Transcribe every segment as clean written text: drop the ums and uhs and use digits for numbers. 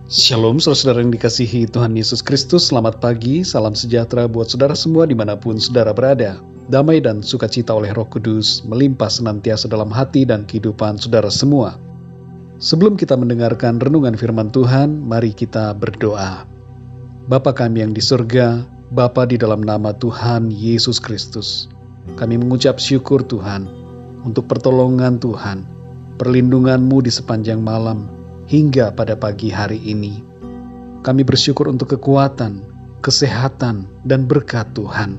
Shalom saudara yang dikasihi Tuhan Yesus Kristus, selamat pagi, salam sejahtera buat saudara semua dimanapun saudara berada. Damai dan sukacita oleh Roh Kudus melimpah senantiasa dalam hati dan kehidupan saudara semua. Sebelum kita mendengarkan renungan firman Tuhan, mari kita berdoa. Bapa kami yang di surga, Bapa di dalam nama Tuhan Yesus Kristus, kami mengucap syukur Tuhan untuk pertolongan Tuhan, perlindungan-Mu di sepanjang malam, hingga pada pagi hari ini. Kami bersyukur untuk kekuatan, kesehatan, dan berkat Tuhan.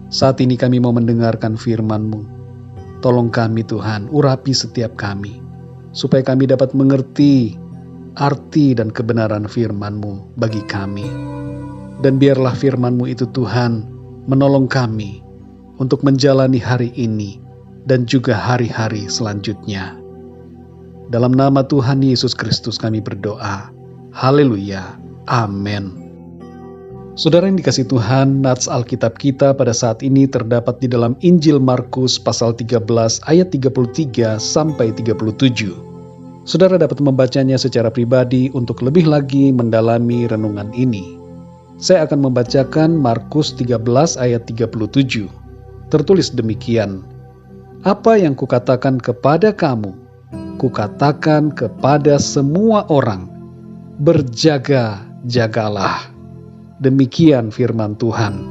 Saat ini kami mau mendengarkan firman-Mu. Tolong kami Tuhan, urapi setiap kami, supaya kami dapat mengerti arti dan kebenaran firman-Mu bagi kami. Dan biarlah firman-Mu itu Tuhan, menolong kami untuk menjalani hari ini dan juga hari-hari selanjutnya. Dalam nama Tuhan Yesus Kristus kami berdoa. Haleluya. Amin. Saudara yang dikasihi Tuhan, nats Alkitab kita pada saat ini terdapat di dalam Injil Markus pasal 13 ayat 33 sampai 37. Saudara dapat membacanya secara pribadi untuk lebih lagi mendalami renungan ini. Saya akan membacakan Markus 13 ayat 37. Tertulis demikian. Apa yang kukatakan kepada kamu, kukatakan kepada semua orang, berjaga-jagalah. Demikian firman Tuhan.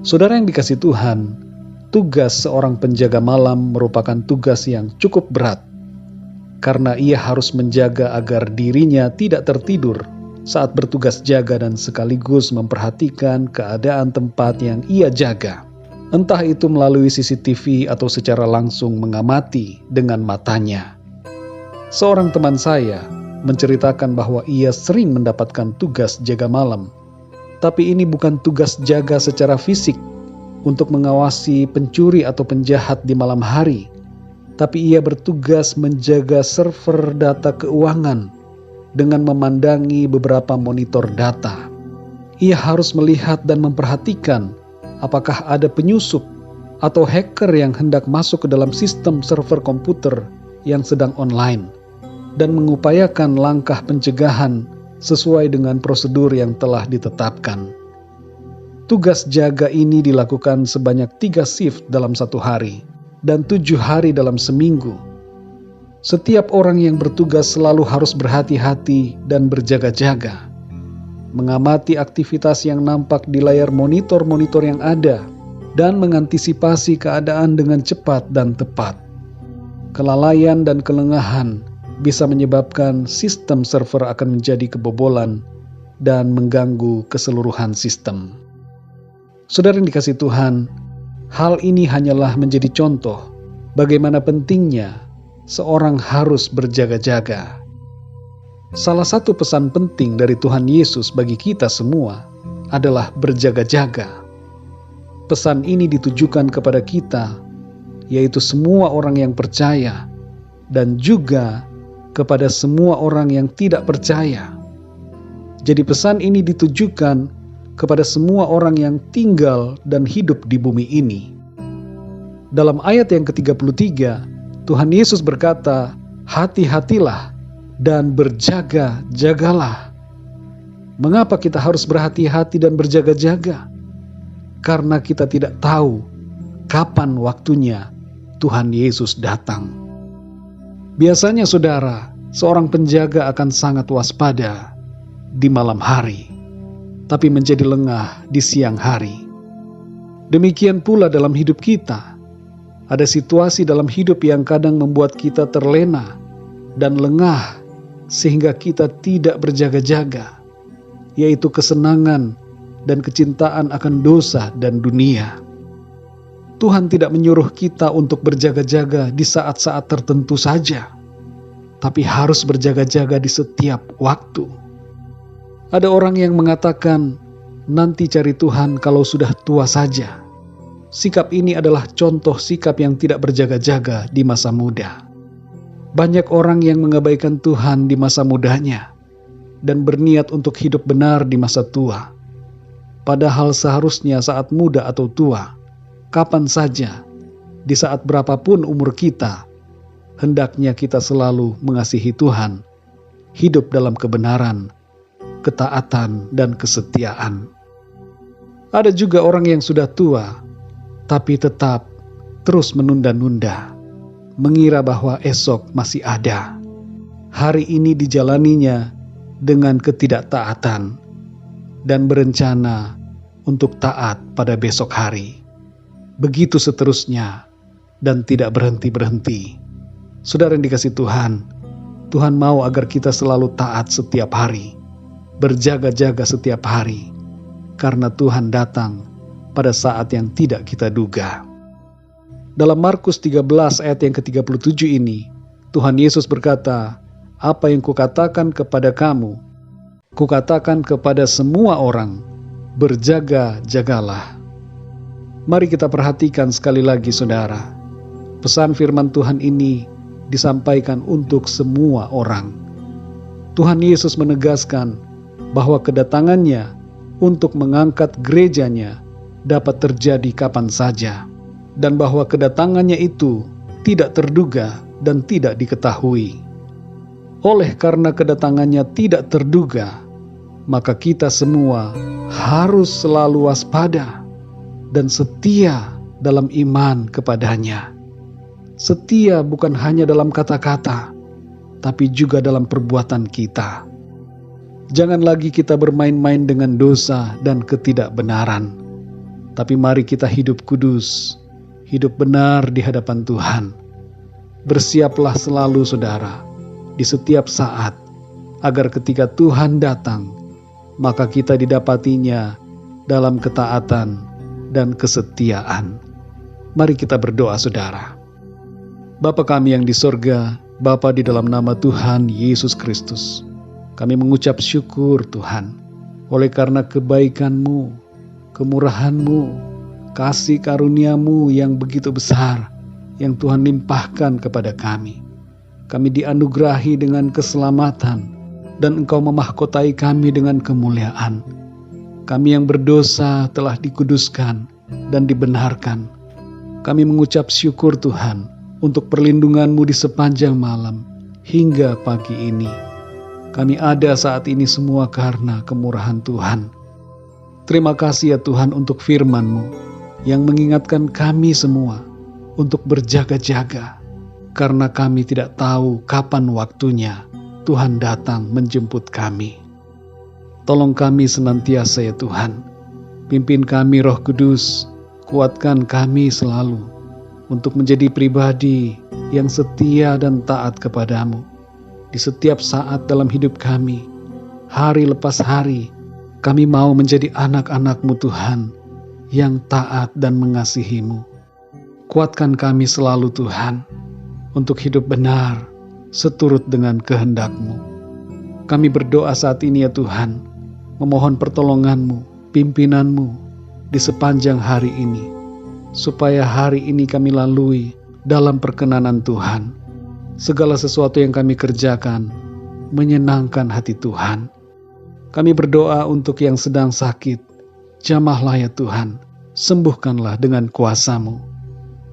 Saudara yang dikasihi Tuhan, tugas seorang penjaga malam merupakan tugas yang cukup berat, karena ia harus menjaga agar dirinya tidak tertidur saat bertugas jaga dan sekaligus memperhatikan keadaan tempat yang ia jaga. Entah itu melalui CCTV atau secara langsung mengamati dengan matanya. Seorang teman saya menceritakan bahwa ia sering mendapatkan tugas jaga malam. Tapi ini bukan tugas jaga secara fisik untuk mengawasi pencuri atau penjahat di malam hari. Tapi ia bertugas menjaga server data keuangan dengan memandangi beberapa monitor data. Ia harus melihat dan memperhatikan apakah ada penyusup atau hacker yang hendak masuk ke dalam sistem server komputer yang sedang online dan mengupayakan langkah pencegahan sesuai dengan prosedur yang telah ditetapkan. Tugas jaga ini dilakukan sebanyak 3 shift dalam 1 hari dan 7 hari dalam seminggu. Setiap orang yang bertugas selalu harus berhati-hati dan berjaga-jaga, mengamati aktivitas yang nampak di layar monitor-monitor yang ada, dan mengantisipasi keadaan dengan cepat dan tepat. Kelalaian dan kelengahan bisa menyebabkan sistem server akan menjadi kebobolan dan mengganggu keseluruhan sistem. Saudara yang dikasihi Tuhan, hal ini hanyalah menjadi contoh bagaimana pentingnya seorang harus berjaga-jaga. Salah satu pesan penting dari Tuhan Yesus bagi kita semua adalah berjaga-jaga. Pesan ini ditujukan kepada kita, yaitu semua orang yang percaya, dan juga kepada semua orang yang tidak percaya. Jadi pesan ini ditujukan kepada semua orang yang tinggal dan hidup di bumi ini. Dalam ayat yang ke-33, Tuhan Yesus berkata, hati-hatilah dan berjaga-jagalah. Mengapa kita harus berhati-hati dan berjaga-jaga? Karena kita tidak tahu kapan waktunya Tuhan Yesus datang. Biasanya saudara, seorang penjaga akan sangat waspada di malam hari, tapi menjadi lengah di siang hari. Demikian pula dalam hidup kita. Ada situasi dalam hidup yang kadang membuat kita terlena dan lengah sehingga kita tidak berjaga-jaga, yaitu kesenangan dan kecintaan akan dosa dan dunia. Tuhan tidak menyuruh kita untuk berjaga-jaga di saat-saat tertentu saja, tapi harus berjaga-jaga di setiap waktu. Ada orang yang mengatakan, nanti cari Tuhan kalau sudah tua saja. Sikap ini adalah contoh sikap yang tidak berjaga-jaga di masa muda. Banyak orang yang mengabaikan Tuhan di masa mudanya dan berniat untuk hidup benar di masa tua. Padahal seharusnya saat muda atau tua, kapan saja, di saat berapapun umur kita, hendaknya kita selalu mengasihi Tuhan hidup dalam kebenaran, ketaatan, dan kesetiaan. Ada juga orang yang sudah tua, tapi tetap terus menunda-nunda, mengira bahwa esok masih ada. Hari ini dijalaninya dengan ketidaktaatan dan berencana untuk taat pada besok hari. Begitu seterusnya dan tidak berhenti-berhenti. Saudara yang dikasihi Tuhan, Tuhan mau agar kita selalu taat setiap hari, berjaga-jaga setiap hari, karena Tuhan datang pada saat yang tidak kita duga. Dalam Markus 13 ayat yang ke-37 ini, Tuhan Yesus berkata, "Apa yang kukatakan kepada kamu, kukatakan kepada semua orang, berjaga-jagalah." Mari kita perhatikan sekali lagi saudara, pesan firman Tuhan ini disampaikan untuk semua orang. Tuhan Yesus menegaskan bahwa kedatangannya untuk mengangkat gerejanya dapat terjadi kapan saja, dan bahwa kedatangannya itu tidak terduga dan tidak diketahui. Oleh karena kedatangannya tidak terduga, maka kita semua harus selalu waspada dan setia dalam iman kepadanya. Setia bukan hanya dalam kata-kata, tapi juga dalam perbuatan kita. Jangan lagi kita bermain-main dengan dosa dan ketidakbenaran, tapi mari kita hidup kudus, hidup benar di hadapan Tuhan. Bersiaplah selalu saudara, di setiap saat, agar ketika Tuhan datang, maka kita didapatinya dalam ketaatan dan kesetiaan. Mari kita berdoa saudara. Bapa kami yang di sorga, Bapa di dalam nama Tuhan Yesus Kristus, kami mengucap syukur Tuhan, oleh karena kebaikan-Mu, kemurahan-Mu, kasih karunia-Mu yang begitu besar, yang Tuhan limpahkan kepada kami. Kami dianugerahi dengan keselamatan, dan Engkau memahkotai kami dengan kemuliaan. Kami yang berdosa telah dikuduskan dan dibenarkan. Kami mengucap syukur Tuhan, untuk perlindungan-Mu di sepanjang malam, hingga pagi ini. Kami ada saat ini semua karena kemurahan Tuhan. Terima kasih ya Tuhan untuk firman-Mu yang mengingatkan kami semua untuk berjaga-jaga, karena kami tidak tahu kapan waktunya Tuhan datang menjemput kami. Tolong kami senantiasa ya Tuhan. Pimpin kami Roh Kudus, kuatkan kami selalu untuk menjadi pribadi yang setia dan taat kepadamu di setiap saat dalam hidup kami. Hari lepas hari, kami mau menjadi anak-anak-Mu Tuhan, yang taat dan mengasihi-Mu. Kuatkan kami selalu Tuhan, untuk hidup benar, seturut dengan kehendak-Mu. Kami berdoa saat ini ya Tuhan, memohon pertolongan-Mu, pimpinan-Mu, di sepanjang hari ini, supaya hari ini kami lalui dalam perkenanan Tuhan. Segala sesuatu yang kami kerjakan menyenangkan hati Tuhan. Kami berdoa untuk yang sedang sakit, jamahlah ya Tuhan, sembuhkanlah dengan kuasa-Mu.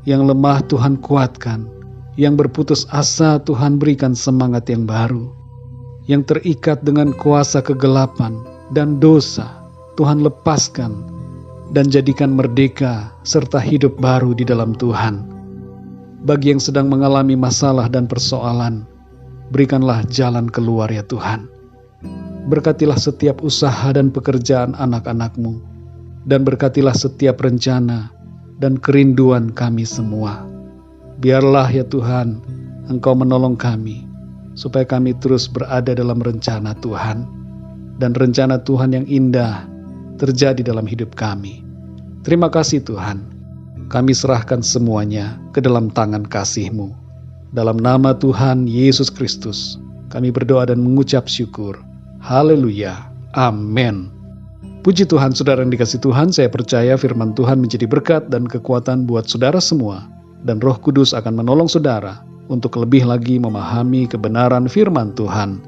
Yang lemah Tuhan kuatkan, yang berputus asa Tuhan berikan semangat yang baru. Yang terikat dengan kuasa kegelapan dan dosa Tuhan lepaskan, dan jadikan merdeka serta hidup baru di dalam Tuhan. Bagi yang sedang mengalami masalah dan persoalan, berikanlah jalan keluar ya Tuhan. Berkatilah setiap usaha dan pekerjaan anak-anak-Mu, dan berkatilah setiap rencana dan kerinduan kami semua. Biarlah ya Tuhan, Engkau menolong kami, supaya kami terus berada dalam rencana Tuhan, dan rencana Tuhan yang indah terjadi dalam hidup kami. Terima kasih Tuhan. Kami serahkan semuanya ke dalam tangan kasih-Mu. Dalam nama Tuhan Yesus Kristus, kami berdoa dan mengucap syukur. Haleluya. Amin. Puji Tuhan, saudara yang dikasihi Tuhan, saya percaya firman Tuhan menjadi berkat dan kekuatan buat saudara semua. Dan Roh Kudus akan menolong saudara untuk lebih lagi memahami kebenaran firman Tuhan.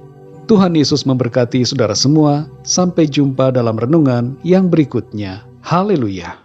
Tuhan Yesus memberkati saudara semua. Sampai jumpa dalam renungan yang berikutnya. Haleluya.